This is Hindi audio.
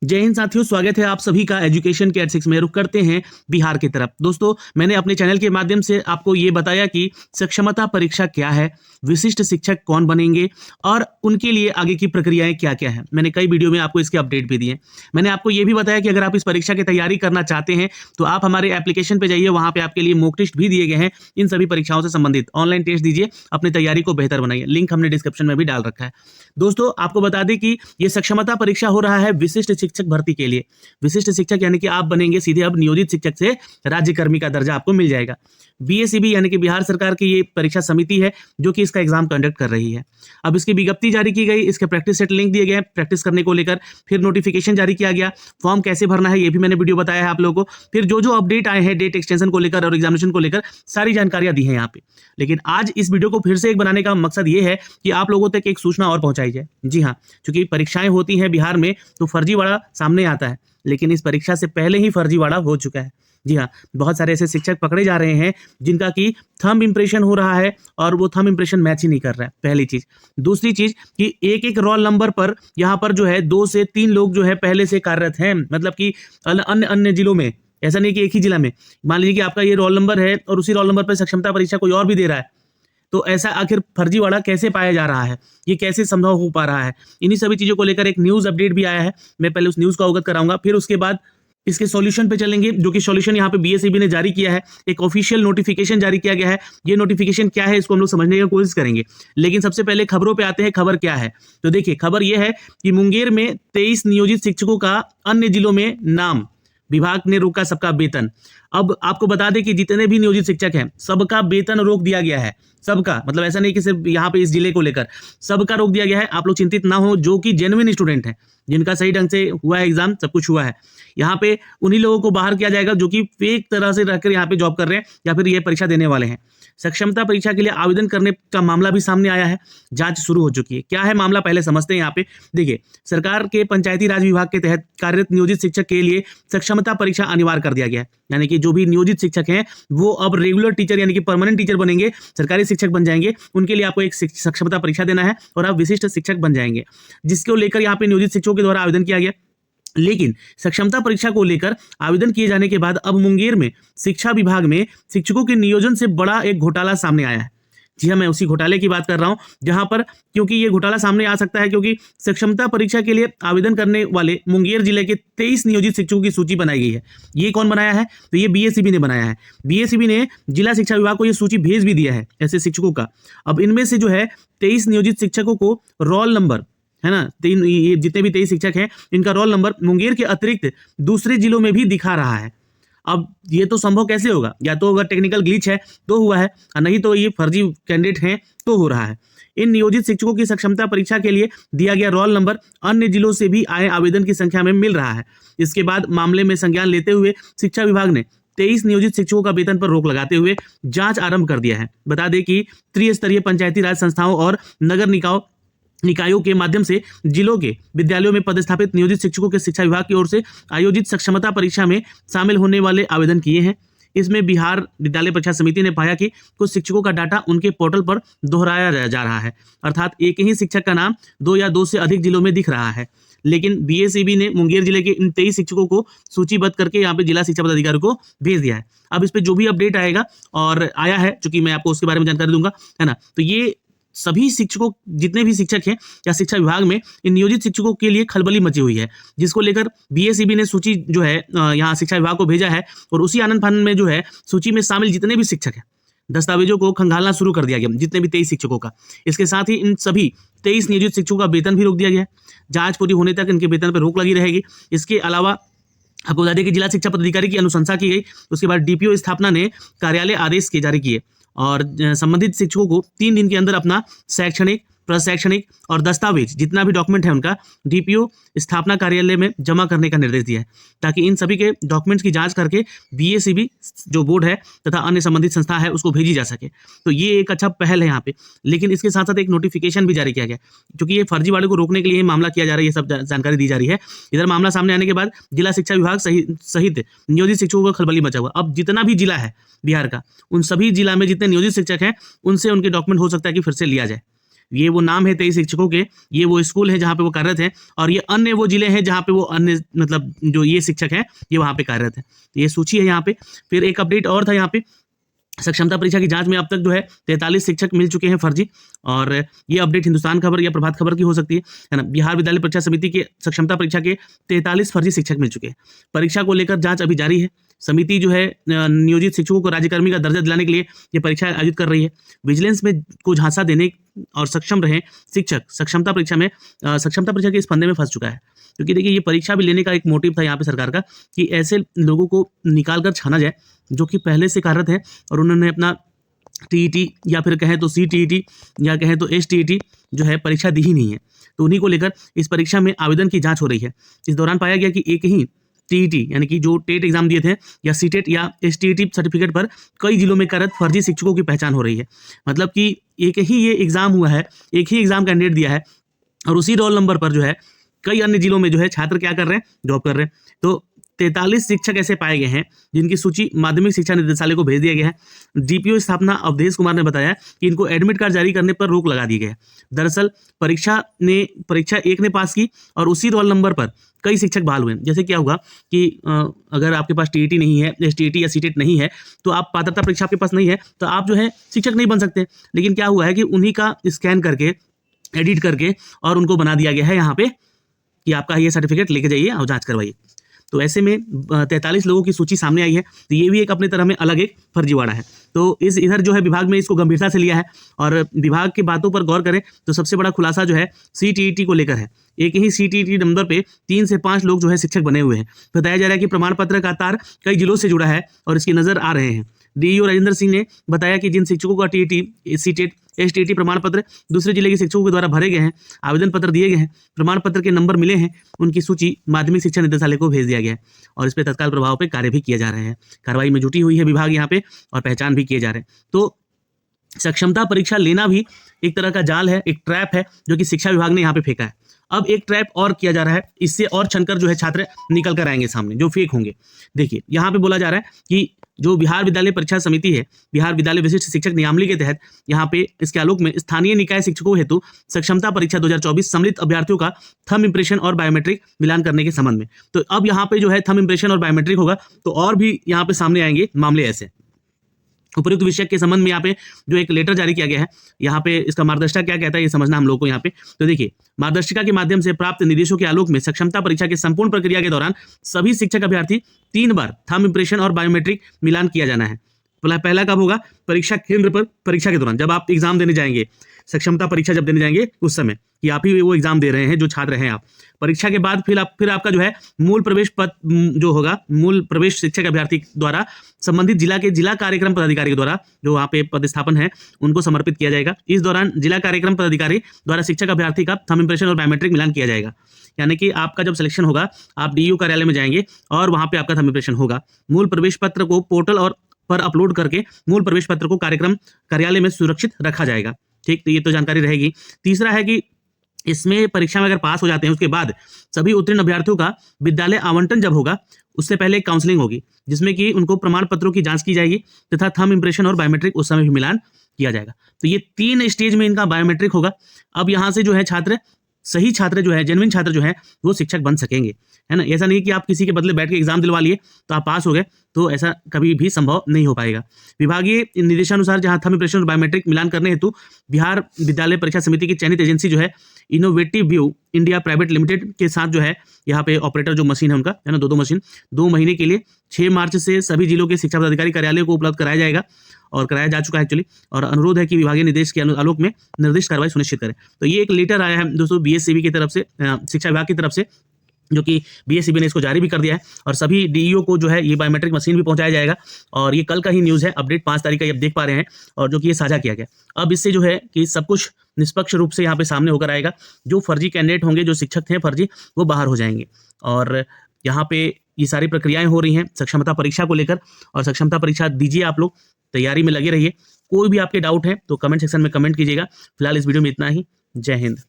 जय हिंद साथियों, स्वागत है आप सभी का एजुकेशन के एट 6 में। रुख करते हैं बिहार की तरफ। दोस्तों, मैंने अपने चैनल के माध्यम से आपको ये बताया कि सक्षमता परीक्षा क्या है, विशिष्ट शिक्षक कौन बनेंगे और उनके लिए आगे की प्रक्रियाएं क्या क्या है। मैंने कई वीडियो में आपको इसके अपडेट भी दिए। मैंने आपको ये भी बताया कि अगर आप इस परीक्षा की तैयारी करना चाहते हैं तो आप हमारे एप्लीकेशन पे जाइए, वहां पे आपके लिए मॉक टेस्ट भी दिए गए हैं। इन सभी परीक्षाओं से संबंधित ऑनलाइन टेस्ट दीजिए, अपनी तैयारी को बेहतर बनाइए। लिंक हमने डिस्क्रिप्शन में भी डाल रखा है। दोस्तों, आपको बता दें कि ये सक्षमता परीक्षा हो रहा है विशिष्ट शिक्षक भर्ती के लिए। विशिष्ट शिक्षक यानी कि आप बनेंगे सीधे अब नियोजित शिक्षक से राज्यकर्मी का दर्जा आपको मिल जाएगा। बीएसईबी यानी कि बिहार सरकार की ये परीक्षा समिति है जो कि इसका एग्जाम कंडक्ट कर रही है। अब इसकी विज्ञप्ति जारी की गई, इसके प्रैक्टिस सेट लिंक दिए गए, प्रैक्टिस करने को लेकर फिर नोटिफिकेशन जारी किया गया। फॉर्म कैसे भरना है ये भी मैंने वीडियो बताया है आप लोगों को। फिर जो जो अपडेट आए हैं डेट एक्सटेंशन को लेकर और एग्जामिनेशन को लेकर सारी जानकारियां दी हैं यहाँ पे। लेकिन आज इस वीडियो को फिर से एक बनाने का मकसद ये है कि आप लोगों तक एक सूचना और पहुंचाई जाए। जी हाँ, क्योंकि परीक्षाएं होती हैं बिहार में तो फर्जीवाड़ा सामने आता है, लेकिन इस परीक्षा से पहले ही फर्जीवाड़ा हो चुका है। जी हाँ, बहुत सारे ऐसे शिक्षक पकड़े जा रहे हैं जिनका कि थंब इंप्रेशन हो रहा है और वो थंब इंप्रेशन मैच ही नहीं कर रहा है, पहली चीज। दूसरी चीज कि एक एक रोल नंबर पर यहाँ पर जो है 2 से 3 लोग जो है पहले से कार्यरत हैं, मतलब कि अन्य अन्य जिलों में। ऐसा नहीं कि एक ही जिला में। मान लीजिए कि आपका ये रोल नंबर है और उसी रोल नंबर पर सक्षमता परीक्षा कोई और भी दे रहा है, तो ऐसा आखिर फर्जीवाड़ा कैसे पाया जा रहा है, ये कैसे संभव हो पा रहा है। इन्हीं सभी चीजों को लेकर एक न्यूज अपडेट भी आया है। मैं पहले उस न्यूज को अवगत कराऊंगा, फिर उसके बाद इसके सॉल्यूशन पे चलेंगे, जो कि सॉल्यूशन यहाँ पे बीएसईबी ने जारी किया है। एक ऑफिशियल नोटिफिकेशन जारी किया गया है। ये नोटिफिकेशन क्या है इसको हम लोग समझने की कोशिश करेंगे। लेकिन सबसे पहले खबरों पे आते हैं। खबर क्या है तो देखिए, खबर यह है कि मुंगेर में 23 नियोजित शिक्षकों का अन्य जिलों में नाम, विभाग ने रोका सबका वेतन। अब आपको बता दें कि जितने भी नियोजित शिक्षक हैं सबका वेतन रोक दिया गया है। सबका, मतलब ऐसा नहीं कि सिर्फ यहाँ पे इस जिले को लेकर, सबका रोक दिया गया है। आप लोग चिंतित ना हो, जो कि जेन्युइन स्टूडेंट हैं, जिनका सही ढंग से हुआ है एग्जाम, सब कुछ हुआ है। यहाँ पे उन्हीं लोगों को बाहर किया जाएगा जो कि फेक तरह से रहकर यहाँ पे जॉब कर रहे हैं या फिर ये परीक्षा देने वाले हैं। सक्षमता परीक्षा के लिए आवेदन करने का मामला भी सामने आया है। जांच शुरू हो चुकी है। क्या है मामला, पहले समझते हैं। यहाँ पे देखिए, सरकार के पंचायती राज विभाग के तहत कार्यरत नियोजित शिक्षक के लिए सक्षमता परीक्षा अनिवार्य कर दिया गया है। यानी कि जो भी नियोजित शिक्षक हैं वो अब रेगुलर टीचर यानी कि परमानेंट टीचर बनेंगे, सरकारी शिक्षक बन जाएंगे। उनके लिए आपको एक सक्षमता परीक्षा देना है और आप विशिष्ट शिक्षक बन जाएंगे, जिसको लेकर यहाँ पे नियोजित शिक्षकों के द्वारा आवेदन किया गया। लेकिन सक्षमता परीक्षा को लेकर आवेदन किए जाने के बाद अब मुंगेर में शिक्षा विभाग में शिक्षकों के नियोजन से बड़ा एक घोटाला सामने आया है। जी हाँ, मैं उसी घोटाले की बात कर रहा हूं, जहां पर क्योंकि ये घोटाला सामने आ सकता है क्योंकि सक्षमता परीक्षा के लिए आवेदन करने वाले मुंगेर जिले के 23 नियोजित शिक्षकों की सूची बनाई गई है। ये कौन बनाया है तो ये बीएसईबी ने बनाया है। बीएसईबी ने जिला शिक्षा विभाग को ये सूची भेज भी दिया है ऐसे शिक्षकों का। अब इनमें से जो है 23 नियोजित शिक्षकों को रोल नंबर है ना, ये जितने भी 23 शिक्षक हैं इनका रोल नंबर मुंगेर के अतिरिक्त दूसरे जिलों में भी दिखा रहा है। अब ये तो संभव कैसे होगा? या तो अगर टेक्निकल ग्लिच है तो हुआ है, और नहीं तो ये फर्जी कैंडिडेट हैं तो हो रहा है। इन नियोजित शिक्षकों की सक्षमता परीक्षा के लिए दिया गया रोल नंबर अन्य जिलों से भी आए आवेदन की संख्या में मिल रहा है। इसके बाद मामले में संज्ञान लेते हुए शिक्षा विभाग ने 23 नियोजित शिक्षकों का वेतन पर रोक लगाते हुए जांच आरंभ कर दिया है। बता दें कि त्रिस्तरीय पंचायती राज संस्थाओं और नगर निकायों के माध्यम से जिलों के विद्यालयों में पदस्थापित नियोजित शिक्षकों के शिक्षा विभाग की ओर से आयोजित सक्षमता परीक्षा में शामिल होने वाले आवेदन किए हैं। इसमें बिहार विद्यालय परीक्षा समिति ने पाया कि कुछ शिक्षकों का डाटा उनके पोर्टल पर दोहराया जा रहा है, अर्थात एक ही शिक्षक का नाम 2 या 2 से अधिक जिलों में दिख रहा है। लेकिन बीएसईबी ने मुंगेर जिले के इन 23 शिक्षकों को सूचीबद्ध करके यहाँ पे जिला शिक्षा पदाधिकारी को भेज दिया है। अब इस पे जो भी अपडेट आएगा और आया है, चूंकि मैं आपको उसके बारे में जानकारी दूंगा, है ना, तो ये सभी शिक्षकों, जितने भी शिक्षक हैं या शिक्षा विभाग में, इन नियोजित शिक्षकों के लिए खलबली मची हुई है, जिसको लेकर बीएसईबी ने सूची जो है यहाँ शिक्षा विभाग को भेजा है। और उसी आनंद फानंद में जो है सूची में शामिल जितने भी शिक्षक हैं दस्तावेजों को खंगालना शुरू कर दिया गया, जितने भी 23 शिक्षकों का। इसके साथ ही इन सभी 23 नियोजित शिक्षकों का वेतन भी रोक दिया गया है। जांच पूरी होने तक इनके वेतन पर रोक लगी रहेगी। इसके अलावा आपको बता दें कि जिला शिक्षा पदाधिकारी की अनुशंसा की गई। उसके बाद डीपीओ स्थापना ने कार्यालय आदेश के जारी किए और संबंधित शिक्षकों को 3 दिन के अंदर अपना शैक्षणिक, प्रशैक्षणिक और दस्तावेज जितना भी डॉक्यूमेंट है उनका डीपीओ स्थापना कार्यालय में जमा करने का निर्देश दिया है, ताकि इन सभी के डॉक्यूमेंट्स की जांच करके बीएसईबी जो बोर्ड है तथा अन्य संबंधित संस्था है उसको भेजी जा सके। तो ये एक अच्छा पहल है यहाँ पे। लेकिन इसके साथ साथ एक नोटिफिकेशन भी जारी किया गया, क्योंकि ये फर्जीवाड़े को रोकने के लिए मामला किया जा रहा है। ये सब जानकारी दी जा रही है। इधर मामला सामने आने के बाद जिला शिक्षा विभाग सहित नियोजित शिक्षकों का खलबली मचा हुआ। अब जितना भी जिला है बिहार का, उन सभी जिला में जितने नियोजित शिक्षक हैं उनसे उनके डॉक्यूमेंट हो सकता है कि फिर से लिया जाए। ये वो नाम है 23 शिक्षकों के, ये वो स्कूल है जहाँ पे वो कार्यरत हैं, और ये अन्य वो जिले हैं जहाँ पे वो अन्य मतलब जो ये शिक्षक हैं ये वहाँ पे कार्यरत हैं। ये सूची है यहाँ पे। फिर एक अपडेट और था यहाँ पे, सक्षमता परीक्षा की जांच में अब तक जो है 43 शिक्षक मिल चुके हैं फर्जी, और ये अपडेट हिंदुस्तान खबर या प्रभात खबर की हो सकती है ना। बिहार विद्यालय परीक्षा समिति के सक्षमता परीक्षा के 43 फर्जी शिक्षक मिल चुके हैं। परीक्षा को लेकर जांच अभी जारी है। समिति जो है नियोजित शिक्षकों को राज्यकर्मी का दर्जा दिलाने के लिए ये परीक्षा आयोजित कर रही है। विजिलेंस में को झांसा देने और सक्षम रहे शिक्षक सक्षमता परीक्षा के इस फंदे में फंस चुका है। क्योंकि देखिए ये परीक्षा भी लेने का एक मोटिव था यहाँ पे सरकार का कि ऐसे लोगों को निकाल कर छाना जाए जो कि पहले से कार्यरत है और उन्होंने अपना टीईटी या फिर कहें तो सीटीईटी या कहें तो एसटीईटी जो है परीक्षा दी ही नहीं है। तो उन्हीं को लेकर इस परीक्षा में आवेदन की जांच हो रही है। इस दौरान पाया गया कि एक ही टीईटी यानी कि जो टेट एग्जाम दिए थे या सीटेट या एसटीईटी सर्टिफिकेट पर कई जिलों में कार्यरत फर्जी शिक्षकों की पहचान हो रही है। मतलब कि एक ही ये एग्जाम हुआ है, एक ही एग्जाम कैंडिडेट दिया है और उसी रोल नंबर पर जो है कई अन्य जिलों में जो है छात्र क्या कर रहे हैं, जॉब कर रहे हैं। तो 43 शिक्षक ऐसे पाए गए हैं जिनकी सूची माध्यमिक शिक्षा निदेशालय को भेज दिया गया है। डीपीओ स्थापना अवधेश कुमार ने बताया कि इनको एडमिट कार्ड जारी करने पर रोक लगा दी गई है। दरअसल परीक्षा 1 ने पास की और उसी रोल नंबर पर कई शिक्षक बहाल हुए। जैसे क्या हुआ कि अगर आपके पास टीईटी नहीं है, एसटीईटी या सीटेट नहीं है, तो आप पात्रता परीक्षा आपके पास नहीं है तो आप जो है शिक्षक नहीं बन सकते। लेकिन क्या हुआ है कि उन्हीं का स्कैन करके एडिट करके और उनको बना दिया गया है यहाँ पे कि आपका ये सर्टिफिकेट लेके जाइए और जांच करवाइए। तो ऐसे में 43 लोगों की सूची सामने आई है। तो ये भी एक अपने तरह में अलग एक फर्जीवाड़ा है। तो इधर जो है विभाग में इसको गंभीरता से लिया है और विभाग की बातों पर गौर करें तो सबसे बड़ा खुलासा जो है सीटीईटी को लेकर है। एक ही सीटीईटी नंबर पे 3 से 5 लोग जो है शिक्षक बने हुए हैं। बताया जा रहा है कि प्रमाण पत्र का तार कई जिलों से जुड़ा है और इसकी नजर आ रहे हैं। डीईओ राजेंद्र सिंह ने बताया कि जिन शिक्षकों का टीईटी, सीटेट, एसटीईटी प्रमाण पत्र दूसरे जिले के शिक्षकों के द्वारा भरे गए हैं, आवेदन पत्र दिए गए हैं, प्रमाण पत्र के नंबर मिले हैं, उनकी सूची माध्यमिक शिक्षा निदेशालय को भेज दिया गया है और इस पर तत्काल प्रभाव पे कार्य भी किए जा रहे हैं। कार्रवाई में जुटी हुई है विभाग यहाँ पे और पहचान भी किए जा रहे हैं। तो सक्षमता परीक्षा लेना भी एक तरह का जाल है, एक ट्रैप है जो कि शिक्षा विभाग ने यहाँ पे फेंका है। अब एक ट्रैप और किया जा रहा है, इससे और छनकर जो है छात्र निकल कर आएंगे सामने जो फेक होंगे। देखिए यहाँ पे बोला जा रहा है कि जो बिहार विद्यालय परीक्षा समिति है, बिहार विद्यालय विशिष्ट शिक्षक नियमावली के तहत यहाँ पे इसके आलोक में स्थानीय निकाय शिक्षकों हेतु सक्षमता परीक्षा 2024 सम्मिलित अभ्यर्थियों का थंब इंप्रेशन और बायोमेट्रिक मिलान करने के संबंध में, तो अब यहाँ पे जो है थंब इंप्रेशन और बायोमेट्रिक होगा तो और भी यहाँ पे सामने आएंगे मामले ऐसे। उपयुक्त विषय के संबंध में यहाँ पे जो एक लेटर जारी किया गया है, यहाँ पे इसका मार्गदर्शिका क्या कहता है ये समझना हम लोग को यहाँ पे। तो देखिए मार्गदर्शिका के माध्यम से प्राप्त निर्देशों के आलोक में सक्षमता परीक्षा की संपूर्ण प्रक्रिया के दौरान सभी शिक्षक अभ्यर्थी 3 बार थंब इंप्रेशन और बायोमेट्रिक मिलान किया जाना है। पहला कब होगा? परीक्षा केंद्र पर परीक्षा के दौरान, जब आप एग्जाम देने जाएंगे, सक्षमता परीक्षा जब देने जाएंगे उस समय कि आप ही वो एग्जाम दे रहे हैं जो छात्र हैं आप। परीक्षा के बाद फिर आपका जो है मूल प्रवेश पत्र जो होगा, मूल प्रवेश शिक्षक अभ्यर्थी द्वारा संबंधित जिला के जिला कार्यक्रम पदाधिकारी के द्वारा जो वहाँ पे पदस्थापन है उनको समर्पित किया जाएगा। इस दौरान जिला कार्यक्रम पदाधिकारी द्वारा शिक्षक अभ्यर्थी का थंब इंप्रेशन और बायोमेट्रिक मिलान किया जाएगा। यानी कि आपका जब सिलेक्शन होगा आप डीईओ कार्यालय में जाएंगे और वहाँ पे आपका थंब इंप्रेशन होगा। मूल प्रवेश पत्र को पोर्टल और पर अपलोड करके मूल प्रवेश पत्र को कार्यक्रम कार्यालय में सुरक्षित रखा जाएगा। ठीक, तो ये तो जानकारी रहेगी। तीसरा है कि इसमें परीक्षा में अगर पास हो जाते हैं उसके बाद सभी उत्तीर्ण अभ्यर्थियों का विद्यालय आवंटन जब होगा उससे पहले एक काउंसलिंग होगी जिसमें कि उनको प्रमाण पत्रों की जांच की जाएगी तथा थंब इंप्रेशन और बायोमेट्रिक उस समय भी मिलान किया जाएगा। तो ये 3 स्टेज में इनका बायोमेट्रिक होगा। अब यहाँ से जो है छात्र, सही छात्र जो है, जेन्युइन छात्र जो है वो शिक्षक बन सकेंगे, है ना। ऐसा नहीं कि आप किसी के बदले बैठ के एग्जाम दिलवा लिए तो आप पास हो गए, तो ऐसा कभी भी संभव नहीं हो पाएगा। विभागीय निर्देशानुसार जहां थंब इंप्रेशन और बायोमेट्रिक मिलान करने हेतु बिहार विद्यालय परीक्षा समिति की चयनित एजेंसी जो है innovative view India private limited के साथ जो है यहाँ पे ऑपरेटर जो मशीन है उनका, है ना, 2 मशीन 2 महीने के लिए 6 मार्च से सभी जिलों के शिक्षा पदाधिकारी कार्यालय को उपलब्ध कराया जाएगा और कराया जा चुका है एक्चुअली। और अनुरोध है कि विभागीय निर्देश के आलोक में निर्दिष्ट कार्रवाई सुनिश्चित करें। तो ये एक लेटर आया है दोस्तों बीएससीबी की तरफ से, शिक्षा विभाग की तरफ से, जो कि बीएससीबी ने इसको जारी भी कर दिया है और सभी डीईओ को जो है ये बायोमेट्रिक मशीन भी पहुंचाया जाएगा। और ये कल का ही न्यूज़ है, अपडेट 5 तारीख का आप देख पा रहे हैं और जो कि ये साझा किया गया। अब इससे जो है कि सब कुछ निष्पक्ष रूप से यहाँ पे सामने होकर आएगा। जो फर्जी कैंडिडेट होंगे, जो शिक्षक थे फर्जी, वो बाहर हो जाएंगे। और यहाँ पे ये सारी प्रक्रियाएं हो रही हैं सक्षमता परीक्षा को लेकर, और सक्षमता परीक्षा दीजिए, आप लोग तैयारी में लगे रहिए। कोई भी आपके डाउट है तो कमेंट सेक्शन में कमेंट कीजिएगा। फिलहाल इस वीडियो में इतना ही। जय हिंद।